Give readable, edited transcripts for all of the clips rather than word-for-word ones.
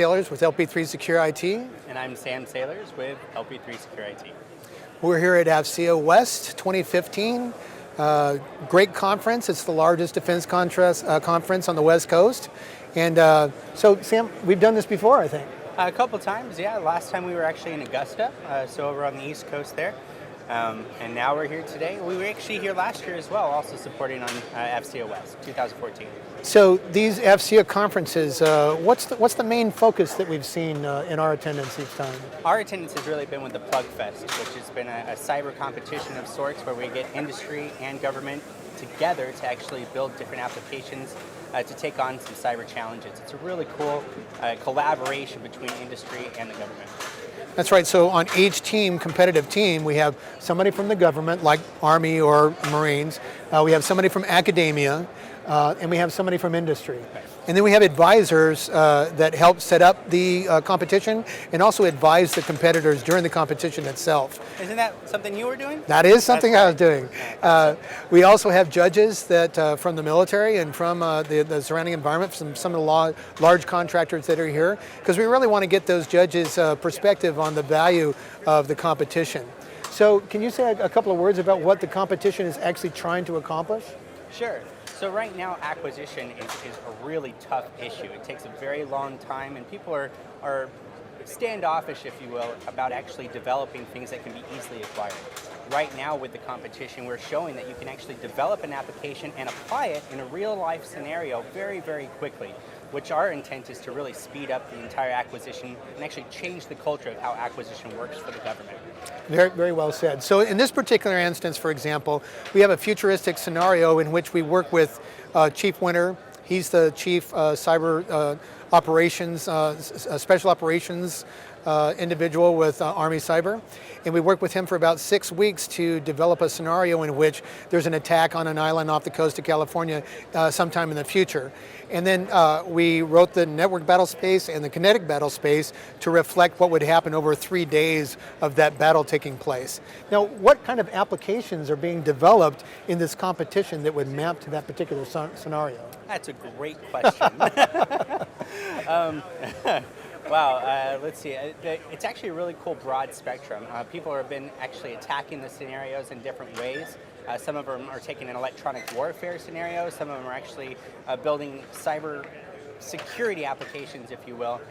Taylors with LP3-SecurIT. And I'm Sam Sailors with LP3-SecurIT. We're here at AFCEA West 2015. Great conference. It's the largest defense conference on the West Coast. And so, Sam, we've done this before, I think. A couple times, yeah. Last time we were actually in Augusta, so over on the East Coast there. And now we're here today. We were actually here last year as well, also supporting on AFCEA West 2014. So these AFCEA conferences, what's the main focus that we've seen in our attendance each time? Our attendance has really been with the Plug Fest, which has been a cyber competition of sorts where we get industry and government together to actually build different applications to take on some cyber challenges. It's a really cool collaboration between industry and the government. That's right. So on each team, competitive team, we have somebody from the government, like Army or Marines. We have somebody from academia, and we have somebody from industry. Right. And then we have advisors that help set up the competition and also advise the competitors during the competition itself. Isn't that something you were doing? That is something I was doing. We also have judges that from the military and from the surrounding environment, from some of the large contractors that are here, because we really want to get those judges' perspective on the value of the competition. So can you say a couple of words about what the competition is actually trying to accomplish? Sure. So right now, acquisition is a really tough issue. It takes a very long time, and people are standoffish, if you will, about actually developing things that can be easily acquired. Right now, with the competition, we're showing that you can actually develop an application and apply it in a real-life scenario very, very quickly, which our intent is to really speed up the entire acquisition and actually change the culture of how acquisition works for the government. Very, very well said. So in this particular instance, for example, we have a futuristic scenario in which we work with Chief Winter. He's the Chief Cyber Operations, Special Operations individual with Army Cyber. And we worked with him for about 6 weeks to develop a scenario in which there's an attack on an island off the coast of California sometime in the future. And then we wrote the network battle space and the kinetic battle space to reflect what would happen over 3 days of that battle taking place. Now, what kind of applications are being developed in this competition that would map to that particular scenario? That's a great question. Wow, let's see. It's actually a really cool broad spectrum. People have been actually attacking the scenarios in different ways. Some of them are taking an electronic warfare scenario. Some of them are actually building cyber security applications, if you will.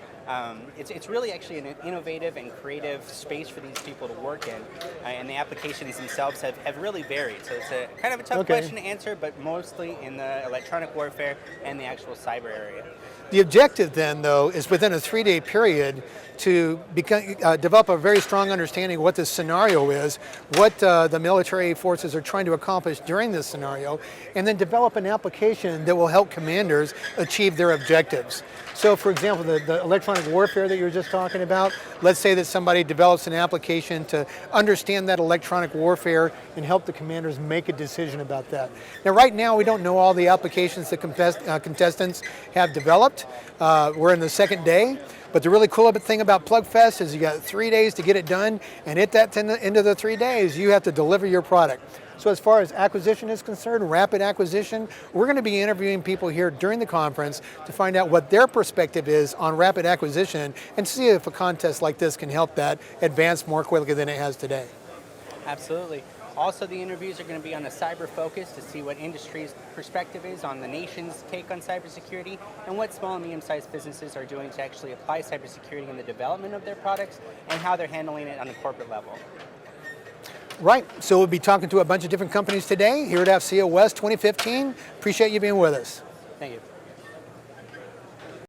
It's really actually an innovative and creative space for these people to work in, and the applications themselves have really varied. So it's a kind of a tough question to answer, but mostly in the electronic warfare and the actual cyber area. The objective then, though, is within a 3-day period to develop a very strong understanding of what this scenario is, what the military forces are trying to accomplish during this scenario, and then develop an application that will help commanders achieve their objectives. So, for example, the electronic warfare that you were just talking about, let's say that somebody develops an application to understand that electronic warfare and help the commanders make a decision about that. Now, right now, we don't know all the applications that contestants have developed. We're in the second day. But the really cool thing about PlugFest is you got 3 days to get it done, and at that end of the 3 days, you have to deliver your product. So as far as acquisition is concerned, rapid acquisition, we're going to be interviewing people here during the conference to find out what their perspective is on rapid acquisition and see if a contest like this can help that advance more quickly than it has today. Absolutely. Also, the interviews are going to be on the cyber focus to see what industry's perspective is on the nation's take on cybersecurity and what small and medium-sized businesses are doing to actually apply cybersecurity in the development of their products and how they're handling it on a corporate level. Right, so we'll be talking to a bunch of different companies today here at AFCEA West 2015. Appreciate you being with us. Thank you.